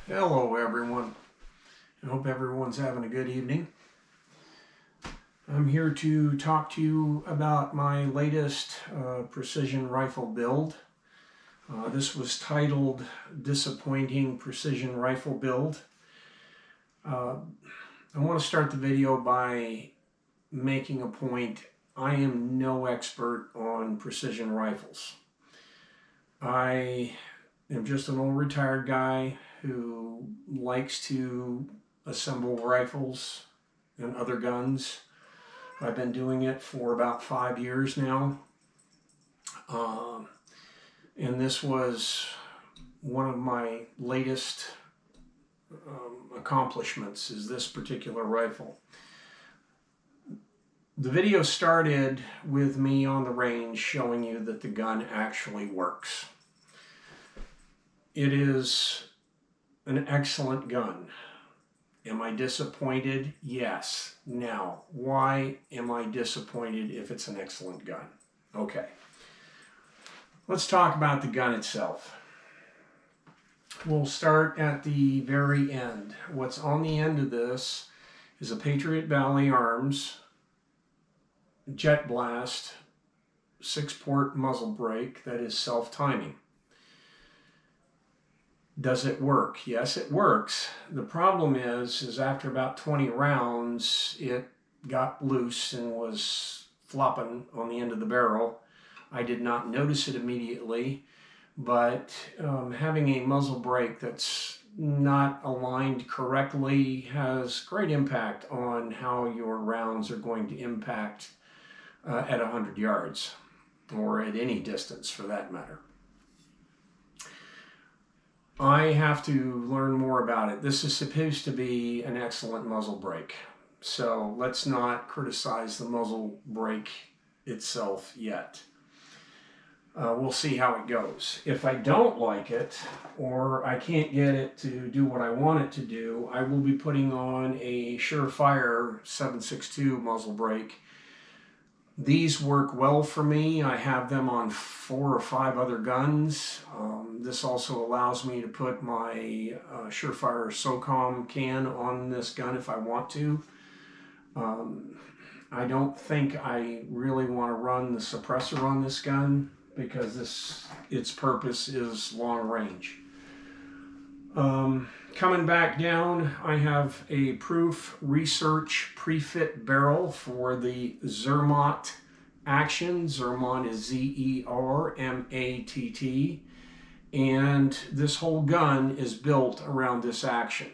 Hello everyone. I hope everyone's having a good evening. I'm here to talk to you about my latest precision rifle build. This was titled Disappointing Precision Rifle Build. I want to start the video by making a point. I am no expert on precision rifles. I am just an old retired guy who likes to assemble rifles and other guns. I've been doing it for about 5 years now. And this was one of my latest accomplishments, is this particular rifle. The video started with me on the range showing you that the gun actually works. It is an excellent gun. Am I disappointed? Yes. Now, why am I disappointed if it's an excellent gun? Okay. Let's talk about the gun itself. We'll start at the very end. What's on the end of this is a Patriot Valley Arms Jet Blast 6-port muzzle brake that is self-timing. Does it work? Yes, it works. The problem is after about 20 rounds, it got loose and was flopping on the end of the barrel. I did not notice it immediately, but having a muzzle brake that's not aligned correctly has great impact on how your rounds are going to impact at 100 yards, or at any distance for that matter. I have to learn more about it. This is supposed to be an excellent muzzle brake, so let's not criticize the muzzle brake itself yet. We'll see how it goes. If I don't like it, or I can't get it to do what I want it to do, I will be putting on a Surefire 7.62 muzzle brake. These work well for me. I have them on 4 or 5 other guns. This also allows me to put my Surefire SOCOM can on this gun if I want to. I don't think I really want to run the suppressor on this gun because its purpose is long range. Coming back down, I have a Proof Research pre-fit barrel for the Zermatt action. Zermatt is Z-E-R-M-A-T-T. And this whole gun is built around this action.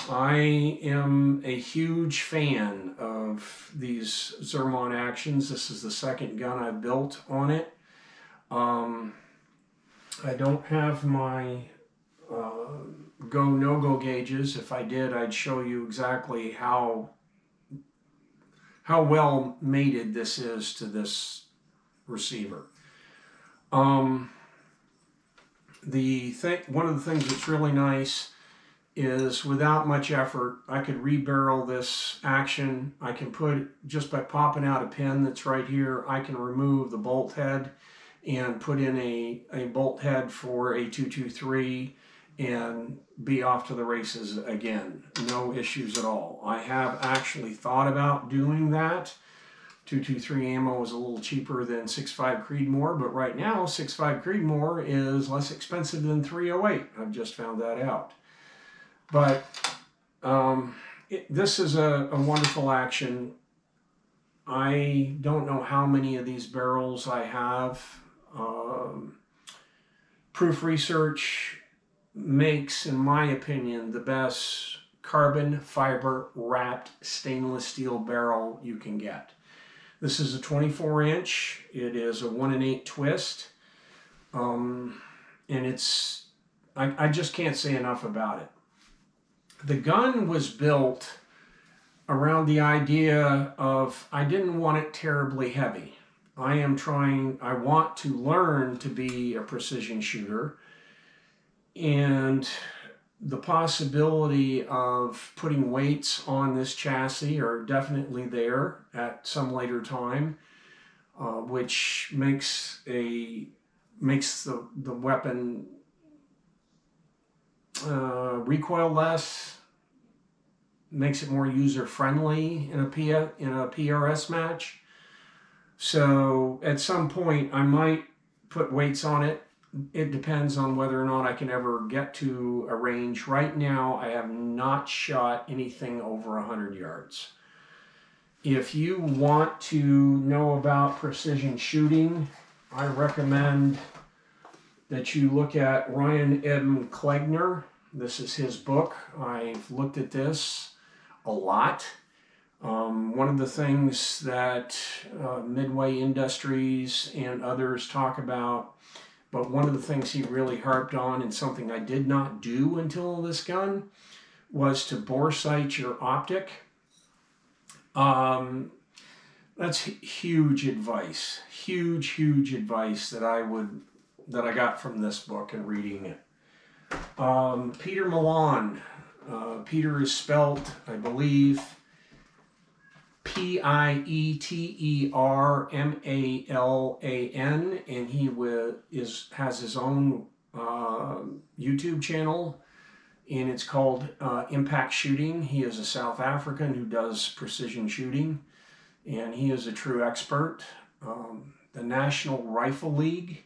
I am a huge fan of these Zermatt actions. This is the second gun I've built on it. I don't have my go no-go gauges. If I did, I'd show you exactly how well mated this is to this receiver. One of the things that's really nice is without much effort, I could rebarrel this action. I can put, just by popping out a pin that's right here, I can remove the bolt head and put in a bolt head for a 223 and be off to the races again. No issues at all. I have actually thought about doing that. 223 ammo is a little cheaper than 6.5 Creedmoor, but right now 6.5 Creedmoor is less expensive than 308. I've just found that out. But this is a wonderful action. I don't know how many of these barrels I have. Proof Research makes, in my opinion, the best carbon fiber wrapped stainless steel barrel you can get. This is a 24-inch. It is a 1 1/8 twist. And I just can't say enough about it. The gun was built around the idea of, I didn't want it terribly heavy. I want to learn to be a precision shooter, and the possibility of putting weights on this chassis are definitely there at some later time, which makes the weapon recoil-less, makes it more user-friendly in a PRS match. So at some point I might put weights on it. It depends on whether or not I can ever get to a range. Right now I have not shot anything over 100 yards. If you want to know about precision shooting, I recommend that you look at Ryan M. Klegner. This is his book. I've looked at this a lot. One of the things that Midway Industries and others talk about, but one of the things he really harped on, and something I did not do until this gun, was to bore sight your optic. That's huge advice. Huge advice that I got from this book and reading it. Peter Milan. Peter is spelled, I believe, Pietermalan, and he has his own YouTube channel, and it's called Impact Shooting. He is a South African who does precision shooting, and he is a true expert. The National Rifle League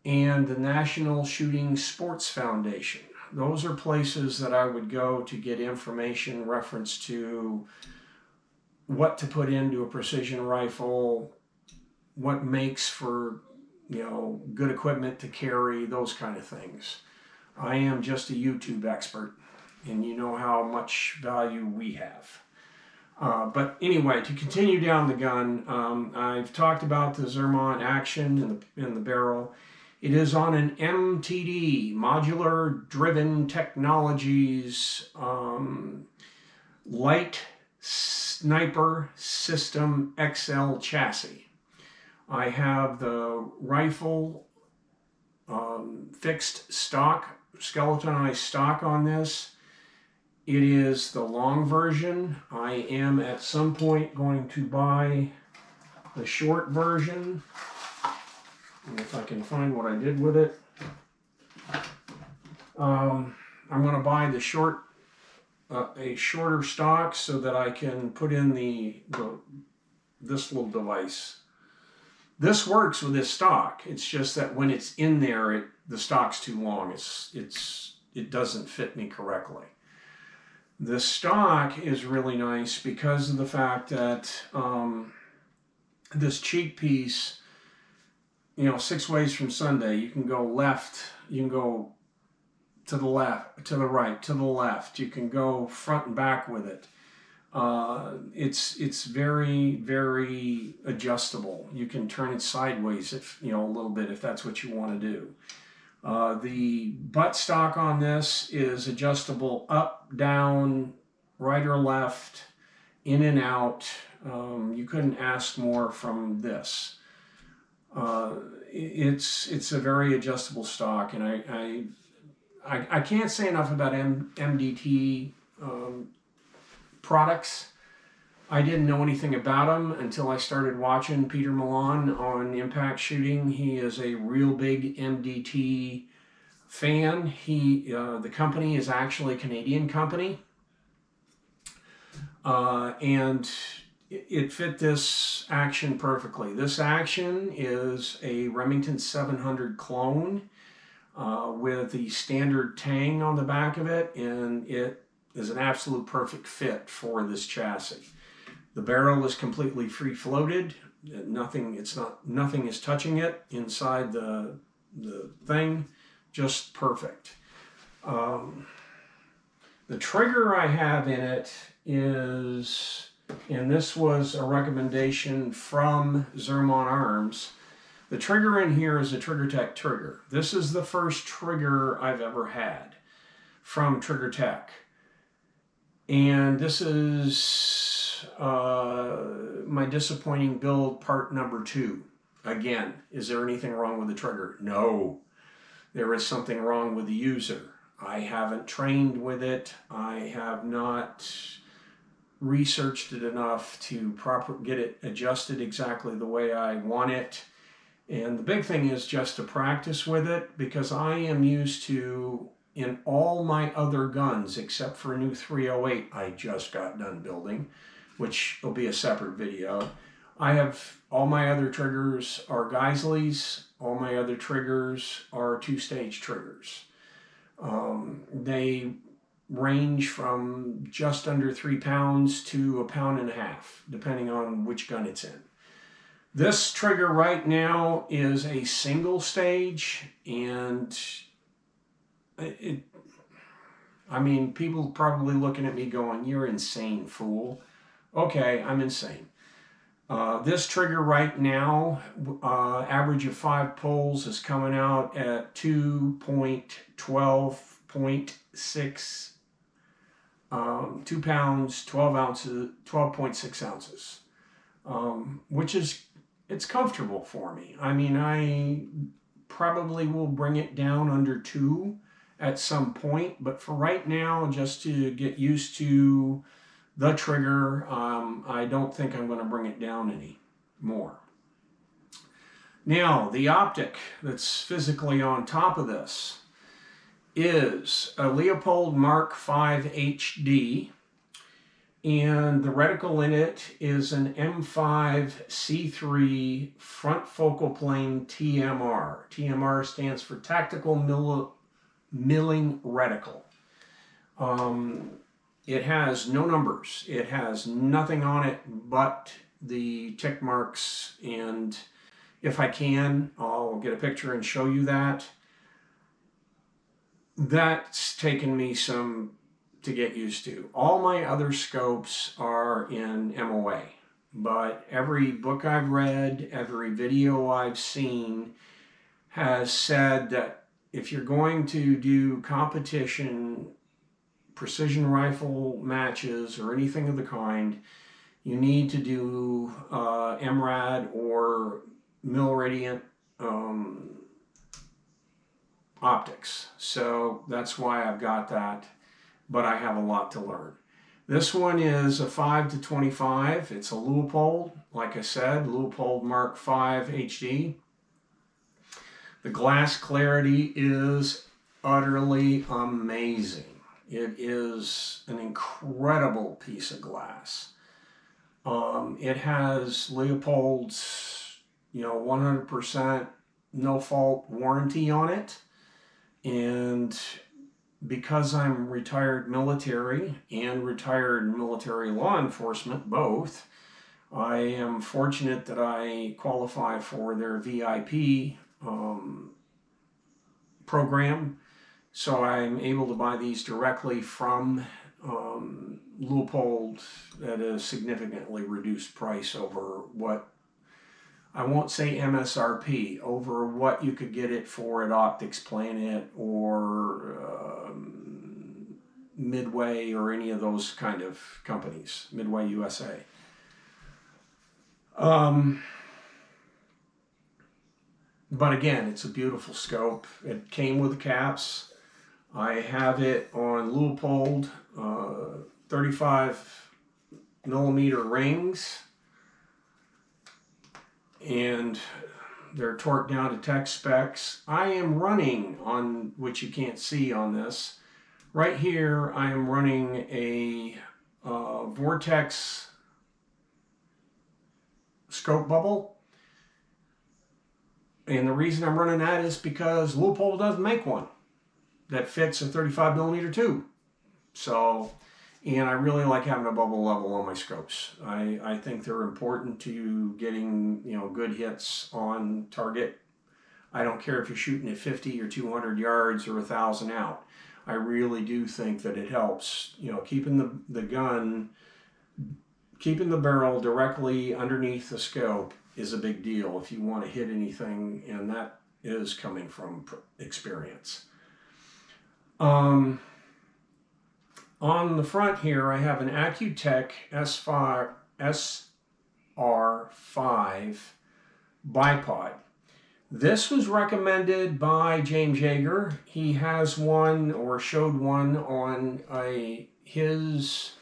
and the National Shooting Sports Foundation. Those are places that I would go to get information reference to what to put into a precision rifle, what makes for, good equipment to carry, those kind of things. I am just a YouTube expert, and you know how much value we have. But anyway, to continue down the gun, I've talked about the Zermatt action in the barrel. It is on an MTD, Modular Driven Technologies, Light Sniper System XL chassis. I have the rifle fixed stock, skeletonized stock on this. It is the long version. I am at some point going to buy the short version. And if I can find what I did with it. I'm going to buy the a shorter stock so that I can put in this little device. This works with this stock. It's just that when it's in there, the stock's too long. It doesn't fit me correctly. The stock is really nice because of the fact that this cheek piece, 6 ways from Sunday, you can go left, you can go to the left, to the right, to the left. You can go front and back with it. It's very, very adjustable. You can turn it sideways if, a little bit if that's what you want to do. The butt stock on this is adjustable up, down, right or left, in and out. You couldn't ask more from this. It's a very adjustable stock, and I can't say enough about MDT products. I didn't know anything about them until I started watching Peter Milan on Impact Shooting. He is a real big MDT fan. The company is actually a Canadian company, and it fit this action perfectly. This action is a Remington 700 clone with the standard tang on the back of it, and it is an absolute perfect fit for this chassis. The barrel is completely free-floated. Nothing is touching it inside the thing. Just perfect. The trigger I have in it is, and this was a recommendation from Zermatt Arms. The trigger in here is a TriggerTech trigger. This is the first trigger I've ever had from TriggerTech. And this is my disappointing build part number 2. Again, is there anything wrong with the trigger? No. There is something wrong with the user. I haven't trained with it. I have not researched it enough to get it adjusted exactly the way I want it. And the big thing is just to practice with it, because I am used to, in all my other guns, except for a new 308 I just got done building, which will be a separate video. I have all my other triggers are Geissele's. All my other triggers are two-stage triggers. They range from just under 3 pounds to 1.5 pounds, depending on which gun it's in. This trigger right now is a single stage, and I mean, people probably looking at me going, "You're insane, fool." Okay, I'm insane. This trigger right now, average of 5 pulls, is coming out at 2.12.6, 2 pounds, 12 ounces, 12.6 ounces, which is, it's comfortable for me. I mean, I probably will bring it down under 2 at some point, but for right now, just to get used to the trigger, I don't think I'm going to bring it down any more. Now, the optic that's physically on top of this is a Leupold Mark V HD, and the reticle in it is an M5C3 front focal plane TMR. TMR stands for Tactical Milling Reticle. It has no numbers. It has nothing on it but the tick marks, and if I can, I'll get a picture and show you that. That's taken me some to get used to. All my other scopes are in MOA, but every book I've read, every video I've seen has said that if you're going to do competition, precision rifle matches, or anything of the kind, you need to do MRAD or mil-radiant optics. So that's why I've got that, but I have a lot to learn. This one is a 5-25. It's a Leupold, like I said, Leupold Mark V HD. The glass clarity is utterly amazing. It is an incredible piece of glass. It has Leupold's, 100% no-fault warranty on it. And because I'm retired military and retired military law enforcement, both, I am fortunate that I qualify for their VIP program. So I'm able to buy these directly from Leupold at a significantly reduced price over what, I won't say MSRP, over what you could get it for at Optics Planet or Midway or any of those kind of companies, Midway USA. But again, it's a beautiful scope. It came with the caps. I have it on Leupold 35 millimeter rings, and they're torqued down to tech specs. I am running on, which you can't see on this, right here I am running a Vortex scope bubble. And the reason I'm running that is because Leupold doesn't make one that fits a 35 millimeter tube. So, and I really like having a bubble level on my scopes. I think they're important to getting, good hits on target. I don't care if you're shooting at 50 or 200 yards or 1,000 out. I really do think that it helps, keeping the gun, keeping the barrel directly underneath the scope is a big deal if you want to hit anything, and that is coming from experience. On the front here, I have an Accutech SR5 bipod. This was recommended by James Yeager. He has one, or showed one, on his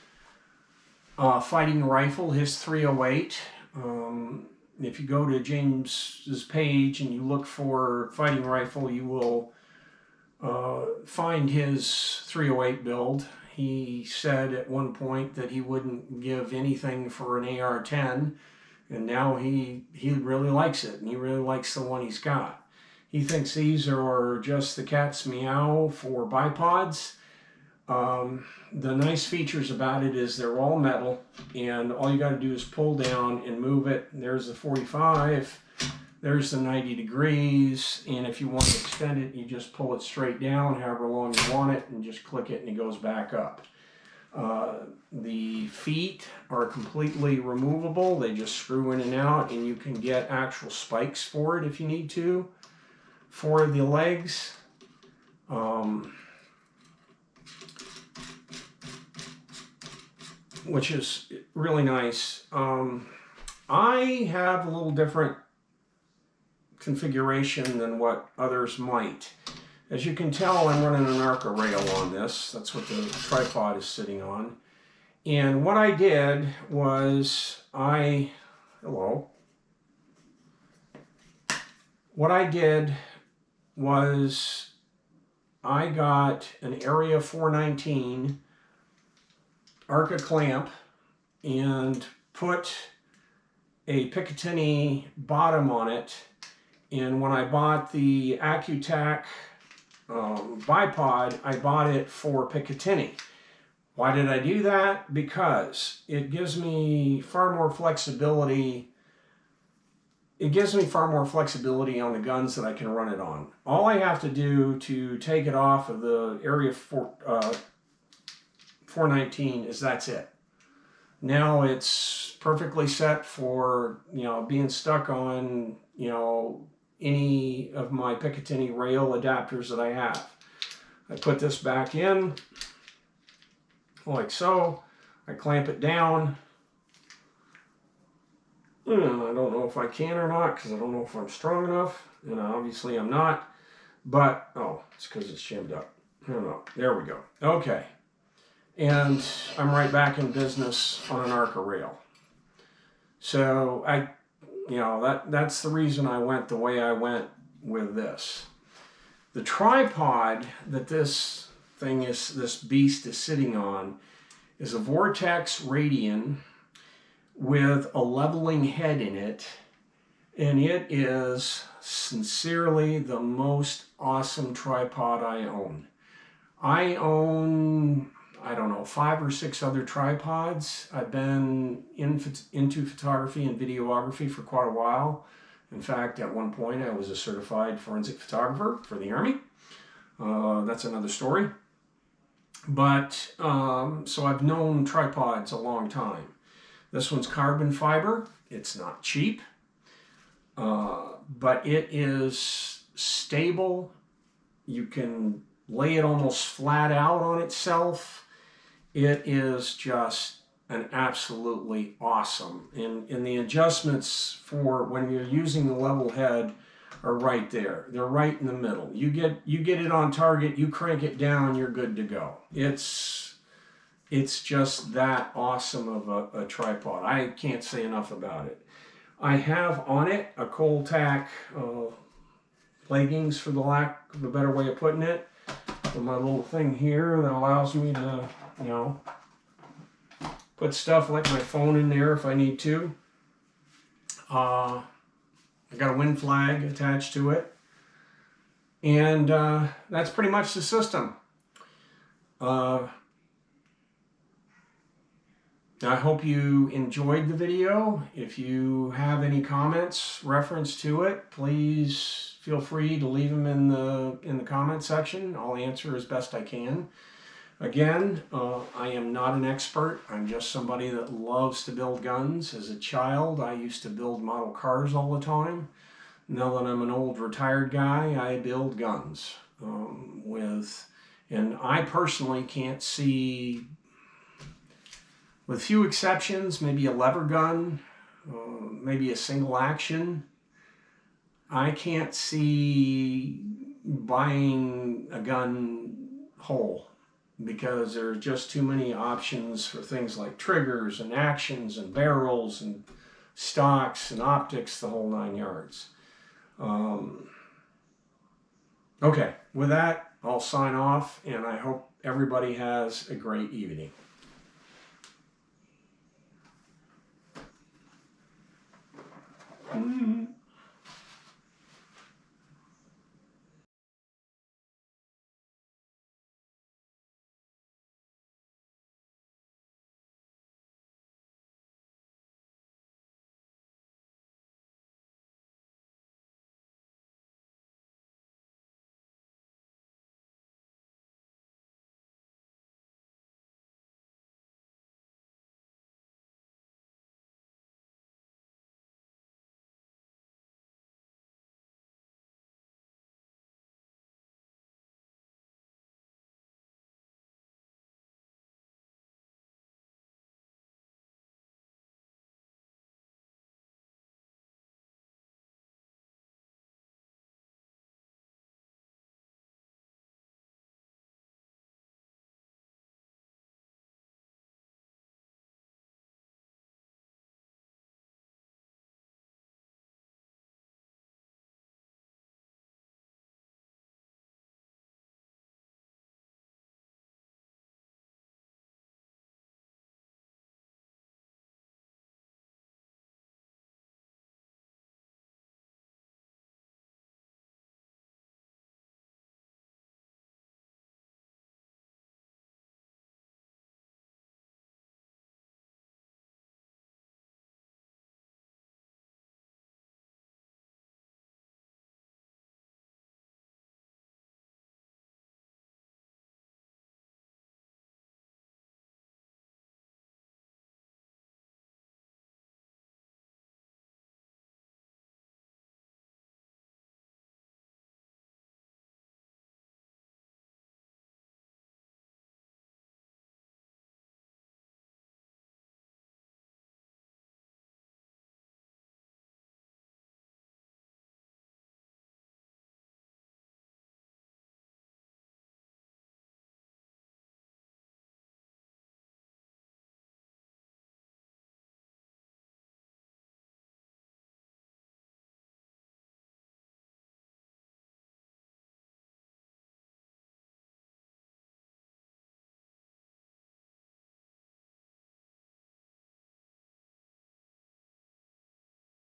fighting rifle, his 308. If you go to James's page and you look for fighting rifle, you will find his 308 build. He said at one point that he wouldn't give anything for an AR-10, and now he really likes it, and he really likes the one he's got. He thinks these are just the cat's meow for bipods. The nice features about it is they're all metal, and all you got to do is pull down and move it. There's the 45, there's the 90 degrees, and if you want to extend it, you just pull it straight down however long you want it and just click it and it goes back up. The feet are completely removable. They just screw in and out, and you can get actual spikes for it if you need to. For the legs, which is really nice. I have a little different configuration than what others might. As you can tell, I'm running an Arca rail on this. That's what the tripod is sitting on. And what I did was I got an Area 419 Arca clamp and put a Picatinny bottom on it. And when I bought the Accutac bipod, I bought it for Picatinny. Why did I do that? Because it gives me far more flexibility. It gives me far more flexibility on the guns that I can run it on. All I have to do to take it off of the Area 419 is that's it. Now it's perfectly set for, being stuck on, any of my Picatinny rail adapters that I have. I put this back in like so. I clamp it down. I don't know if I can or not, because I don't know if I'm strong enough, and obviously I'm not, but, it's because it's shimmed up. I don't know. There we go. Okay. And I'm right back in business on an Arca rail. So that's the reason I went the way I went with this. The tripod that this beast is sitting on is a Vortex Radian with a leveling head in it, and it is sincerely the most awesome tripod I own. I own, 5 or 6 other tripods. I've been into photography and videography for quite a while. In fact, at one point I was a certified forensic photographer for the Army. That's another story. But, so I've known tripods a long time. This one's carbon fiber. It's not cheap, but it is stable. You can lay it almost flat out on itself. It is just an absolutely awesome. And the adjustments for when you're using the level head are right there. They're right in the middle. You get it on target, you crank it down, you're good to go. It's just that awesome of a tripod. I can't say enough about it. I have on it a cold tack leggings, for the lack of a better way of putting it. With my little thing here that allows me to, put stuff like my phone in there if I need to. I got a wind flag attached to it. And that's pretty much the system. I hope you enjoyed the video. If you have any comments reference to it, please feel free to leave them in the comment section. I'll answer as best I can. Again, I am not an expert. I'm just somebody that loves to build guns. As a child, I used to build model cars all the time. Now that I'm an old retired guy, I build guns. And I personally can't see, with few exceptions, maybe a lever gun, maybe a single action, I can't see buying a gun whole, because there are just too many options for things like triggers and actions and barrels and stocks and optics, the whole 9 yards. Okay, with that, I'll sign off, and I hope everybody has a great evening.